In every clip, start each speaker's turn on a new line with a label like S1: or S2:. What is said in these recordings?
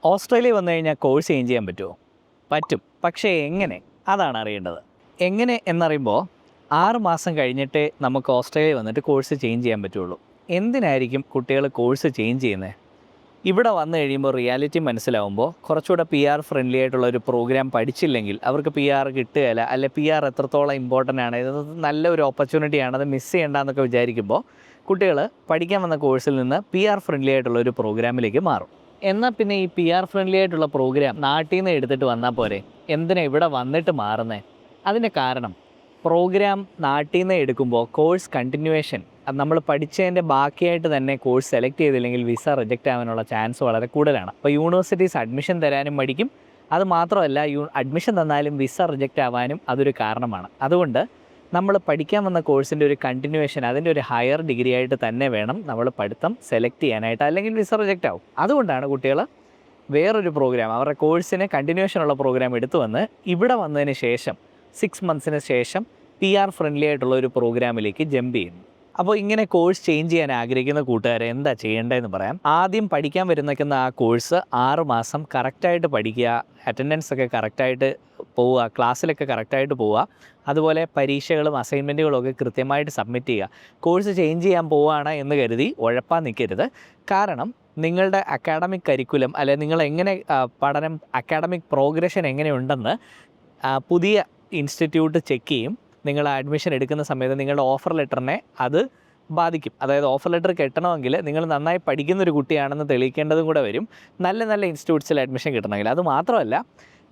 S1: Australia വന്നു കഴിഞ്ഞാൽ course change ചെയ്യാൻ പറ്റുമോ? പറ്റും. പക്ഷേ എങ്ങനെ? അതാണ് അറിയേണ്ടത്. എങ്ങനെ എന്നറിയുമ്പോൾ 6 മാസം കഴിഞ്ഞിട്ടേ നമുക്ക് ഓസ്ട്രേലിയ വന്നിട്ട് കോഴ്സ് ചേഞ്ച് ചെയ്യാൻ പറ്റുള്ളൂ. എന്തിനായിരിക്കും കുട്ടികൾ കോഴ്സ് ചേഞ്ച് ചെയ്യുന്നത്? ഇവിടെ വന്നു കഴിയുമ്പോൾ റിയാലിറ്റി മനസ്സിലാവുമ്പോൾ കുറച്ചുകൂടെ PR ഫ്രണ്ട്ലി ആയിട്ടുള്ള ഒരു പ്രോഗ്രാം പഠിച്ചില്ലെങ്കിൽ അവർക്ക് PR കിട്ടുകയില്ല, അല്ലെ PR എത്രത്തോളം ഇമ്പോർട്ടൻ്റ് ആണ്, ഇത് നല്ലൊരു ഓപ്പർച്യൂണിറ്റിയാണ്, അത് മിസ് ചെയ്യേണ്ടെന്നൊക്കെ വിചാരിക്കുമ്പോൾ കുട്ടികൾ പഠിക്കാൻ വന്ന കോഴ്സിൽ നിന്ന് PR ഫ്രണ്ട്ലി ആയിട്ടുള്ള ഒരു പ്രോഗ്രാമിലേക്ക് മാറും. എന്നാൽ പിന്നെ ഈ PR ഫ്രണ്ട്ലി ആയിട്ടുള്ള പ്രോഗ്രാം നാട്ടിൽ നിന്ന് എടുത്തിട്ട് വന്നാൽ പോരെ? എന്തിനാ ഇവിടെ വന്നിട്ട് മാറുന്നത്? അതിൻ്റെ കാരണം പ്രോഗ്രാം നാട്ടിൽ നിന്ന് എടുക്കുമ്പോൾ കോഴ്സ് കണ്ടിന്യൂവേഷൻ, അത് നമ്മൾ പഠിച്ചതിൻ്റെ ബാക്കിയായിട്ട് തന്നെ കോഴ്സ് സെലക്ട് ചെയ്തില്ലെങ്കിൽ വിസ റിജക്റ്റ് ആവാനുള്ള ചാൻസ് വളരെ കൂടുതലാണ്. അപ്പോൾ യൂണിവേഴ്സിറ്റീസ് അഡ്മിഷൻ തരാനും മടിക്കും. അത് മാത്രമല്ല, അഡ്മിഷൻ തന്നാലും വിസ റിജക്റ്റ് ആവാനും അതൊരു കാരണമാണ്. അതുകൊണ്ട് നമ്മൾ പഠിക്കാൻ വന്ന കോഴ്സിൻ്റെ ഒരു കണ്ടിന്യൂവേഷൻ, അതിൻ്റെ ഒരു ഹയർ ഡിഗ്രി ആയിട്ട് തന്നെ വേണം നമ്മൾ പഠിത്തം സെലക്ട് ചെയ്യാനായിട്ട്, അല്ലെങ്കിൽ വിസ റിജക്റ്റ് ആവും. അതുകൊണ്ടാണ് കുട്ടികൾ വേറൊരു പ്രോഗ്രാം, അവരുടെ കോഴ്സിന് കണ്ടിന്യൂവേഷനുള്ള പ്രോഗ്രാം എടുത്തു വന്ന് ഇവിടെ വന്നതിന് ശേഷം 6 മന്ത്സിന് ശേഷം PR ഫ്രണ്ട്ലി ആയിട്ടുള്ള ഒരു പ്രോഗ്രാമിലേക്ക് ജമ്പ് ചെയ്യുന്നു. അപ്പോൾ ഇങ്ങനെ കോഴ്സ് ചേഞ്ച് ചെയ്യാൻ ആഗ്രഹിക്കുന്ന കൂട്ടുകാരെ എന്താ ചെയ്യേണ്ടതെന്ന് പറയാം. ആദ്യം പഠിക്കാൻ വരുന്ന ആ കോഴ്സ് 6 മാസം കറക്റ്റായിട്ട് പഠിക്കുക, അറ്റൻഡൻസ് ഒക്കെ കറക്റ്റായിട്ട് പോവുക, ക്ലാസ്സിലൊക്കെ കറക്റ്റായിട്ട് പോവുക, അതുപോലെ പരീക്ഷകളും അസൈൻമെൻറ്റുകളും ഒക്കെ കൃത്യമായിട്ട് സബ്മിറ്റ് ചെയ്യുക. കോഴ്സ് ചേഞ്ച് ചെയ്യാൻ പോവുകയാണ് എന്ന് കരുതി ഉഴപ്പാൻ നിൽക്കരുത്. കാരണം നിങ്ങളുടെ അക്കാഡമിക് കരിക്കുലം, അല്ലെങ്കിൽ നിങ്ങൾ എങ്ങനെ പഠനം, അക്കാഡമിക് പ്രോഗ്രഷൻ എങ്ങനെയുണ്ടെന്ന് പുതിയ ഇൻസ്റ്റിറ്റ്യൂട്ട് ചെക്ക് ചെയ്യും. നിങ്ങൾ അഡ്മിഷൻ എടുക്കുന്ന സമയത്ത് നിങ്ങളുടെ ഓഫർ ലെറ്ററിനെ അത് ബാധിക്കും. അതായത് ഓഫർ ലെറ്റർ കിട്ടണമെങ്കിൽ നിങ്ങൾ നന്നായി പഠിക്കുന്നൊരു കുട്ടിയാണെന്ന് തെളിയിക്കേണ്ടതും കൂടെ വരും, നല്ല നല്ല ഇൻസ്റ്റിറ്റ്യൂട്ട്സിൽ അഡ്മിഷൻ കിട്ടണമെങ്കിൽ. അത് മാത്രമല്ല,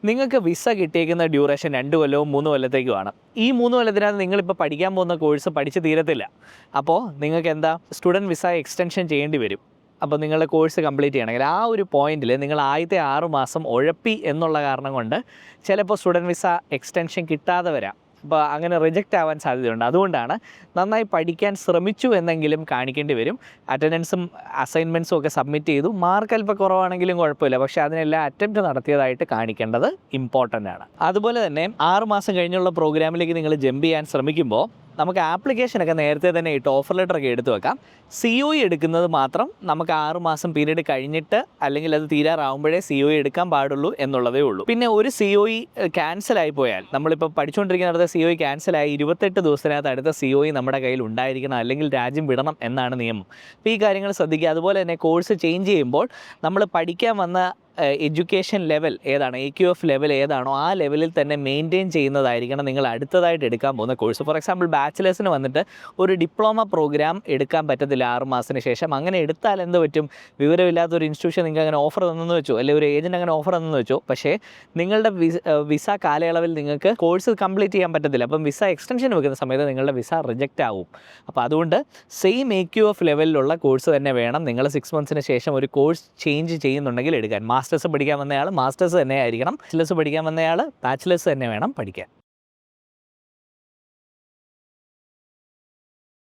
S1: നിങ്ങൾക്ക് വിസ കിട്ടിയേക്കുന്ന ഡ്യൂറേഷൻ 2 കൊല്ലവും 3 കൊല്ലത്തേക്കുമാണ്. ഈ 3 കൊല്ലത്തിനകത്ത് നിങ്ങളിപ്പോൾ പഠിക്കാൻ പോകുന്ന കോഴ്സ് പഠിച്ച് തീരത്തില്ല. അപ്പോൾ നിങ്ങൾക്ക് എന്താ, സ്റ്റുഡൻറ്റ് വിസ എക്സ്റ്റൻഷൻ ചെയ്യേണ്ടി വരും. അപ്പോൾ നിങ്ങളുടെ കോഴ്സ് കംപ്ലീറ്റ് ചെയ്യണമെങ്കിൽ ആ ഒരു പോയിന്റിൽ നിങ്ങൾ ആദ്യത്തെ 6 മാസം ഉഴപ്പി എന്നുള്ള കാരണം കൊണ്ട് ചിലപ്പോൾ സ്റ്റുഡൻറ്റ് വിസ എക്സ്റ്റൻഷൻ കിട്ടാതെ വരാം. അപ്പോൾ അങ്ങനെ റിജക്റ്റ് ആവാൻ സാധ്യതയുണ്ട്. അതുകൊണ്ടാണ് നന്നായി പഠിക്കാൻ ശ്രമിച്ചു എന്നെങ്കിലും കാണിക്കേണ്ടി വരും. അറ്റൻഡൻസും അസൈൻമെൻറ്റ്സും ഒക്കെ സബ്മിറ്റ് ചെയ്തു, മാർക്ക് അല്പം കുറവാണെങ്കിലും കുഴപ്പമില്ല, പക്ഷേ അതിനെല്ലാം അറ്റംപ്റ്റ് നടത്തിയതായിട്ട് കാണിക്കേണ്ടത് ഇമ്പോർട്ടൻ്റ് ആണ്. അതുപോലെ തന്നെ 6 മാസം കഴിഞ്ഞുള്ള പ്രോഗ്രാമിലേക്ക് നിങ്ങൾ ജമ്പ് ചെയ്യാൻ ശ്രമിക്കുമ്പോൾ നമുക്ക് ആപ്ലിക്കേഷനൊക്കെ നേരത്തെ തന്നെ ഇട്ട് ഓഫർ ലെറ്ററൊക്കെ എടുത്തു വെക്കാം. COE എടുക്കുന്നത് മാത്രം നമുക്ക് 6 മാസം പീരീഡ് കഴിഞ്ഞിട്ട്, അല്ലെങ്കിൽ അത് തീരാറാവുമ്പോഴേ COE എടുക്കാൻ പാടുള്ളൂ എന്നുള്ളതേ ഉള്ളൂ. പിന്നെ ഒരു COE ക്യാൻസലായി പോയാൽ, നമ്മളിപ്പോൾ പഠിച്ചുകൊണ്ടിരിക്കുന്നിടത്ത് COE ക്യാൻസലായി 28 ദിവസത്തിനകത്ത് അടുത്ത COE നമ്മുടെ കയ്യിൽ ഉണ്ടായിരിക്കണം, അല്ലെങ്കിൽ രാജ്യം വിടണം എന്നാണ് നിയമം. അപ്പോൾ ഈ കാര്യങ്ങൾ ശ്രദ്ധിക്കുക. അതുപോലെ തന്നെ കോഴ്സ് ചേഞ്ച് ചെയ്യുമ്പോൾ നമ്മൾ പഠിക്കാൻ വന്ന എഡ്യൂക്കേഷൻ ലെവൽ ഏതാണ്, AQF ലെവൽ ഏതാണോ ആ ലെവലിൽ തന്നെ മെയിൻറ്റെയിൻ ചെയ്യുന്നതായിരിക്കണം നിങ്ങൾ അടുത്തതായിട്ട് എടുക്കാൻ പോകുന്ന കോഴ്സ്. ഫോർ എക്സാമ്പിൾ ബാച്ചിലേഴ്സിന് വന്നിട്ട് ഒരു ഡിപ്ലോമ പ്രോഗ്രാം എടുക്കാൻ പറ്റത്തില്ല 6 മാസത്തിന് ശേഷം. അങ്ങനെ എടുത്താൽ എന്ത് പറ്റും? വിവരമില്ലാത്തൊരു ഇൻസ്റ്റിറ്റ്യൂഷൻ നിങ്ങൾക്ക് അങ്ങനെ ഓഫർ തന്നെന്ന് വെച്ചോ, അല്ലെങ്കിൽ ഒരു ഏജൻറ്റ് അങ്ങനെ ഓഫർ തന്നെന്ന് വെച്ചോ, പക്ഷേ നിങ്ങളുടെ വിസ കാലയളവിൽ നിങ്ങൾക്ക് കോഴ്സ് കംപ്ലീറ്റ് ചെയ്യാൻ പറ്റത്തില്ല. അപ്പം വിസ എക്സ്റ്റൻഷൻ വെക്കുന്ന സമയത്ത് നിങ്ങളുടെ വിസ റിജക്റ്റ് ആവും. അപ്പോൾ അതുകൊണ്ട് സെയിം AQF ലെവലിലുള്ള കോഴ്സ് തന്നെ വേണം നിങ്ങൾ 6 മന്ത്സിന് ശേഷം ഒരു കോഴ്സ് ചേഞ്ച് ചെയ്യുന്നുണ്ടെങ്കിൽ എടുക്കാൻ. മാസ്റ്റേഴ്സ് പഠിക്കാൻ വന്നയാൾ മാസ്റ്റേഴ്സ് തന്നെ ആയിരിക്കണം, ബാച്ചിലേഴ്സ് പഠിക്കാൻ വന്നയാൾ ബാച്ചിലേഴ്സ് തന്നെ വേണം പഠിക്കാൻ.